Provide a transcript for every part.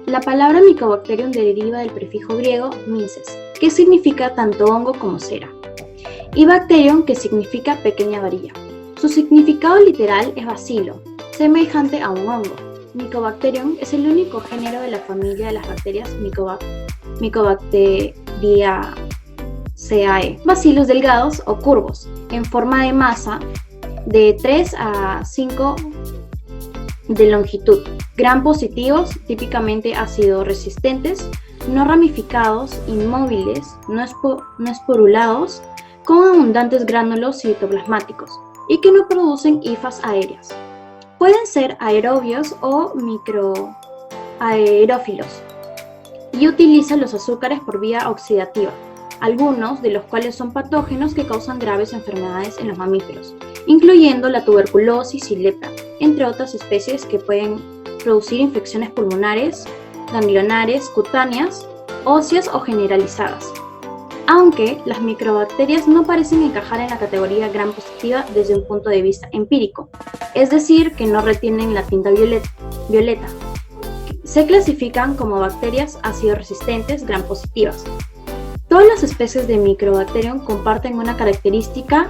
La palabra Mycobacterium deriva del prefijo griego myces, que significa tanto hongo como cera, y bacterium, que significa pequeña varilla. Su significado literal es bacilo, semejante a un hongo. Mycobacterium es el único género de la familia de las bacterias Mycobacteriaceae, bacilos delgados o curvos, en forma de masa de 3 a 5 de longitud, gram positivos, típicamente ácido resistentes, no ramificados, inmóviles, no esporulados, con abundantes gránulos citoplasmáticos y que no producen hifas aéreas. Pueden ser aerobios o microaerófilos y utilizan los azúcares por vía oxidativa, algunos de los cuales son patógenos que causan graves enfermedades en los mamíferos, incluyendo la tuberculosis y lepra, entre otras especies que pueden producir infecciones pulmonares, ganglionares, cutáneas, óseas o generalizadas. Aunque las microbacterias no parecen encajar en la categoría gram positiva desde un punto de vista empírico, es decir, que no retienen la tinta violeta. Se clasifican como bacterias ácido resistentes gram positivas. Todas las especies de Mycobacterium comparten una característica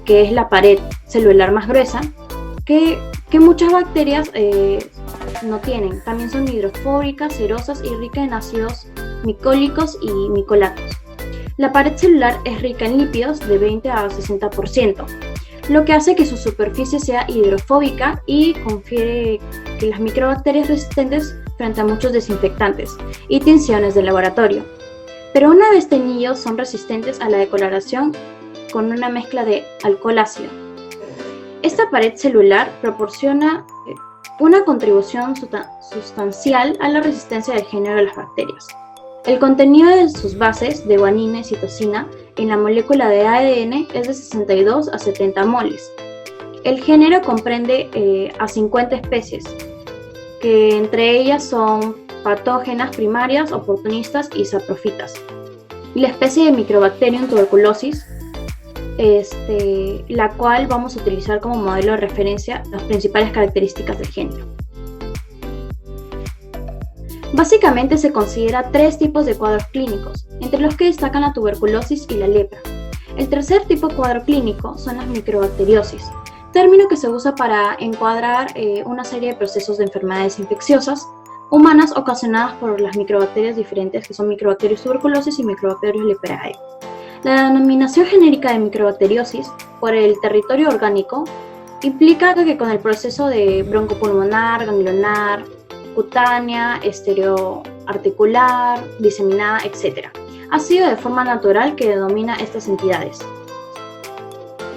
que es la pared celular más gruesa, que muchas bacterias no tienen. También son hidrofóbicas, cerosas y ricas en ácidos micólicos y micolatos. La pared celular es rica en lípidos de 20 a 60%, lo que hace que su superficie sea hidrofóbica y confiere que las microbacterias resistentes frente a muchos desinfectantes y tinciones de laboratorio. Pero una vez teñidos son resistentes a la decoloración con una mezcla de alcohol ácido. Esta pared celular proporciona una contribución sustancial a la resistencia del género de las bacterias. El contenido de sus bases de guanina y citosina en la molécula de ADN es de 62 a 70 moles. El género comprende a 50 especies, que entre ellas son patógenas primarias, oportunistas y saprofitas. Y la especie de Mycobacterium tuberculosis, la cual vamos a utilizar como modelo de referencia las principales características del género. Básicamente se considera 3 tipos de cuadros clínicos, entre los que destacan la tuberculosis y la lepra. El tercer tipo de cuadro clínico son las microbacteriosis, término que se usa para encuadrar una serie de procesos de enfermedades infecciosas humanas ocasionadas por las microbacterias diferentes, que son Mycobacterium tuberculosis y Mycobacterium leprae. La denominación genérica de microbacteriosis por el territorio orgánico implica que con el proceso de broncopulmonar, ganglionar, cutánea, estereoarticular, diseminada, etc. Ha sido de forma natural que denomina estas entidades.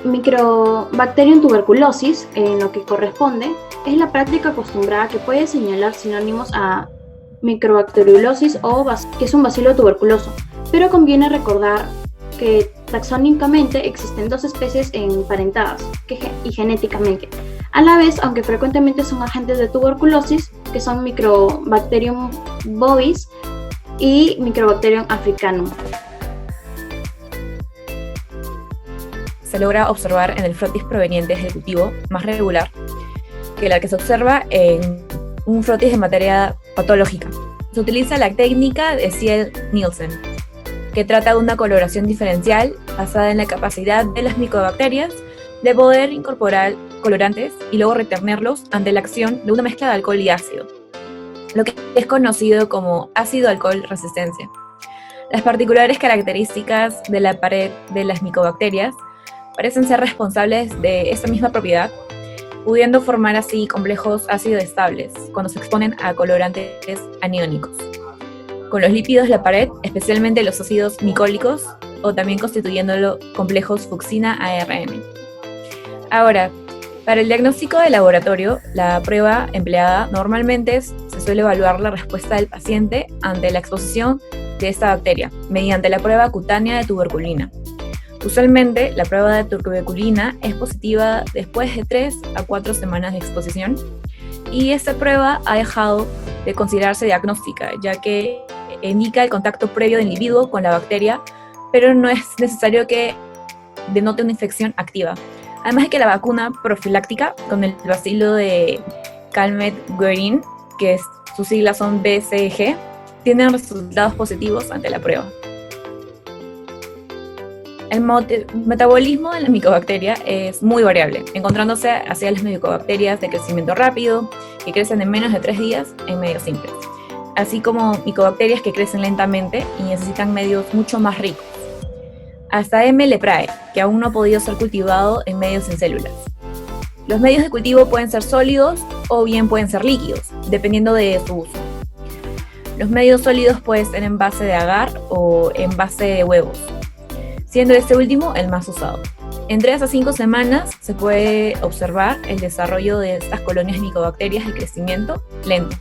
Mycobacterium tuberculosis, en lo que corresponde, es la práctica acostumbrada que puede señalar sinónimos a microbacteriolosis o que es un bacilo tuberculoso, pero conviene recordar que taxonómicamente existen 2 especies emparentadas y genéticamente, a la vez, aunque frecuentemente son agentes de tuberculosis, que son Mycobacterium bovis y Mycobacterium africanum. Se logra observar en el frotis proveniente del cultivo más regular que la que se observa en un frotis de materia patológica. Se utiliza la técnica de Ziel-Nielsen, que trata de una coloración diferencial basada en la capacidad de las micobacterias de poder incorporar colorantes y luego retenerlos ante la acción de una mezcla de alcohol y ácido, lo que es conocido como ácido-alcohol resistencia. Las particulares características de la pared de las micobacterias parecen ser responsables de esta misma propiedad, pudiendo formar así complejos ácidos estables cuando se exponen a colorantes aniónicos. Con los lípidos de la pared, especialmente los ácidos micólicos, o también constituyéndolo complejos fucsina-ARN. Ahora, para el diagnóstico de laboratorio, la prueba empleada normalmente se suele evaluar la respuesta del paciente ante la exposición de esta bacteria, mediante la prueba cutánea de tuberculina. Usualmente, la prueba de tuberculina es positiva después de 3 a 4 semanas de exposición, y esta prueba ha dejado de considerarse diagnóstica, ya que indica el contacto previo del individuo con la bacteria, pero no es necesario que denote una infección activa. Además de que la vacuna profiláctica con el bacilo de Calmette-Guerin sus siglas son BCG, tienen resultados positivos ante la prueba. El metabolismo de la micobacteria es muy variable, encontrándose hacia las micobacterias de crecimiento rápido, que crecen en menos de 3 días en medios simples, así como micobacterias que crecen lentamente y necesitan medios mucho más ricos, hasta M. leprae, que aún no ha podido ser cultivado en medios sin células. Los medios de cultivo pueden ser sólidos o bien pueden ser líquidos, dependiendo de su uso. Los medios sólidos pueden ser en base de agar o en base de huevos, siendo este último el más usado. En 3 a 5 semanas se puede observar el desarrollo de estas colonias micobacterias de crecimiento lento.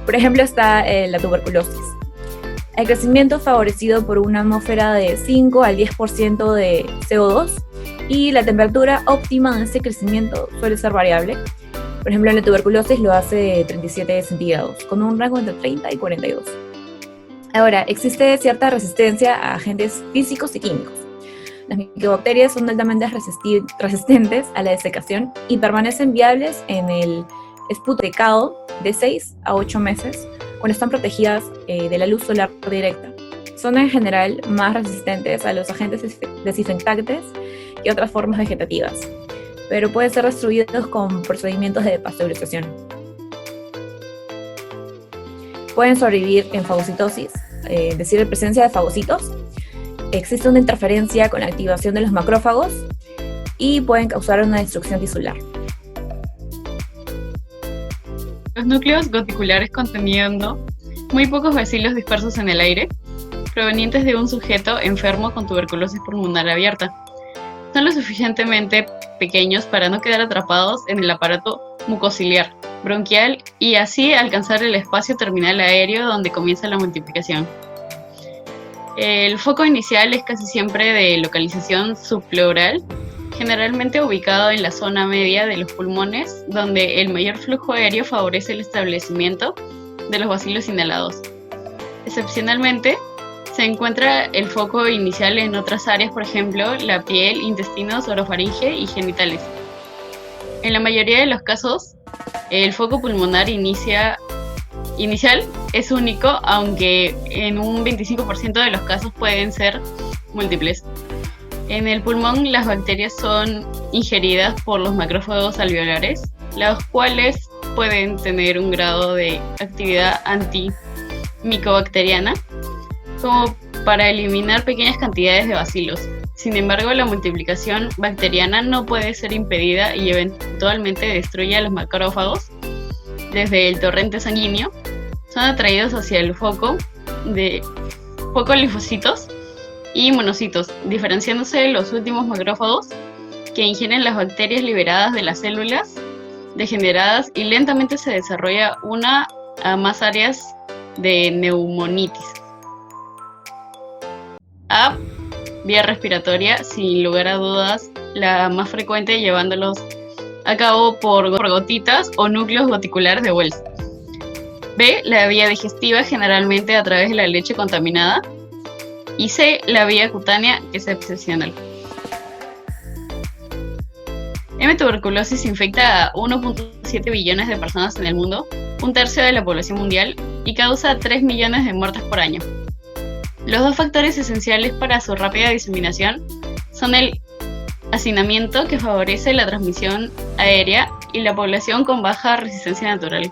Por ejemplo, está la tuberculosis. El crecimiento favorecido por una atmósfera de 5 al 10% de CO2 y la temperatura óptima de ese crecimiento suele ser variable. Por ejemplo, en la tuberculosis lo hace 37 centígrados, con un rango entre 30 y 42. Ahora, existe cierta resistencia a agentes físicos y químicos. Las micobacterias son altamente resistentes a la desecación y permanecen viables en el esputrecado de 6 a 8 meses cuando están protegidas de la luz solar directa. Son en general más resistentes a los agentes desinfectantes que otras formas vegetativas, pero pueden ser destruidos con procedimientos de pasteurización. Pueden sobrevivir en fagocitosis, es decir, en presencia de fagocitos. Existe una interferencia con la activación de los macrófagos y pueden causar una destrucción tisular. Los núcleos goticulares conteniendo muy pocos bacilos dispersos en el aire, provenientes de un sujeto enfermo con tuberculosis pulmonar abierta. Son lo suficientemente pequeños para no quedar atrapados en el aparato mucociliar, bronquial y así alcanzar el espacio terminal aéreo donde comienza la multiplicación. El foco inicial es casi siempre de localización subpleural, generalmente ubicado en la zona media de los pulmones, donde el mayor flujo aéreo favorece el establecimiento de los bacilos inhalados. Excepcionalmente, se encuentra el foco inicial en otras áreas, por ejemplo, la piel, intestinos, orofaringe y genitales. En la mayoría de los casos, el foco pulmonar inicial es único, aunque en un 25% de los casos pueden ser múltiples. En el pulmón, las bacterias son ingeridas por los macrófagos alveolares, los cuales pueden tener un grado de actividad antimicobacteriana, como para eliminar pequeñas cantidades de bacilos. Sin embargo, la multiplicación bacteriana no puede ser impedida y eventualmente destruye a los macrófagos desde el torrente sanguíneo. Son atraídos hacia el foco linfocitos y monocitos, diferenciándose de los últimos macrófagos que ingieren las bacterias liberadas de las células degeneradas y lentamente se desarrolla una a más áreas de neumonitis. A. Vía respiratoria, sin lugar a dudas, la más frecuente, llevándolos a cabo por gotitas o núcleos goticulares de Wells. B. La vía digestiva, generalmente a través de la leche contaminada. Y C. La vía cutánea, que es excepcional. M. Tuberculosis infecta a 1.7 billones de personas en el mundo, un tercio de la población mundial, y causa 3 millones de muertes por año. Los dos factores esenciales para su rápida diseminación son el hacinamiento, que favorece la transmisión aérea, y la población con baja resistencia natural.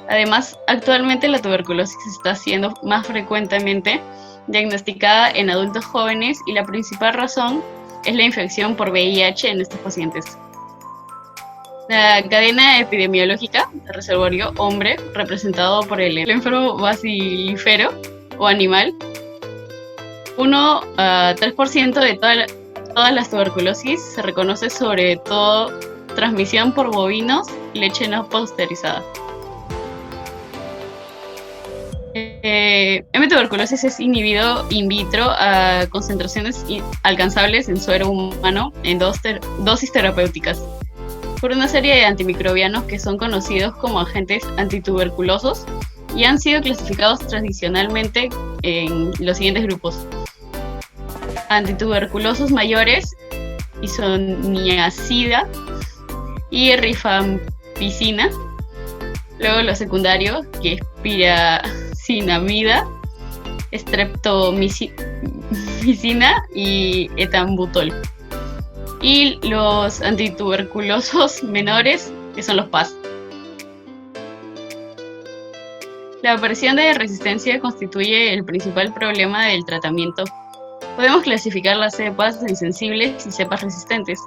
Además, actualmente la tuberculosis está siendo más frecuentemente diagnosticada en adultos jóvenes y la principal razón es la infección por VIH en estos pacientes. La cadena epidemiológica del reservorio hombre, representado por el enfermo bacilífero o animal, 1 a 3% de todas las tuberculosis se reconoce sobre todo transmisión por bovinos, leche no pasteurizada. M. tuberculosis es inhibido in vitro a concentraciones alcanzables en suero humano en dosis terapéuticas por una serie de antimicrobianos que son conocidos como agentes antituberculosos y han sido clasificados tradicionalmente en los siguientes grupos: antituberculosos mayores, isoniazida y rifampicina, Luego los secundarios, que es piracinamida, streptomicina y etambutol. Y los antituberculosos menores, que son los PAS. La aparición de resistencia constituye el principal problema del tratamiento. Podemos clasificar las cepas en sensibles y cepas resistentes,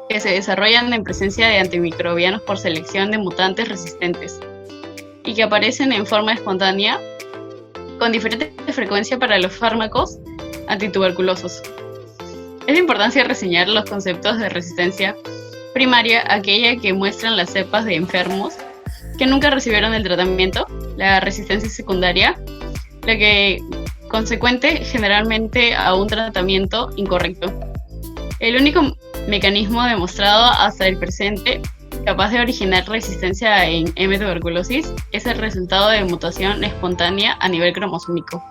que se desarrollan en presencia de antimicrobianos por selección de mutantes resistentes y que aparecen en forma espontánea con diferente frecuencia para los fármacos antituberculosos. Es de importancia reseñar los conceptos de resistencia primaria, aquella que muestran las cepas de enfermos que nunca recibieron el tratamiento, la resistencia secundaria, la que consecuente generalmente a un tratamiento incorrecto. El único mecanismo demostrado hasta el presente capaz de originar resistencia en M. tuberculosis es el resultado de mutación espontánea a nivel cromosómico.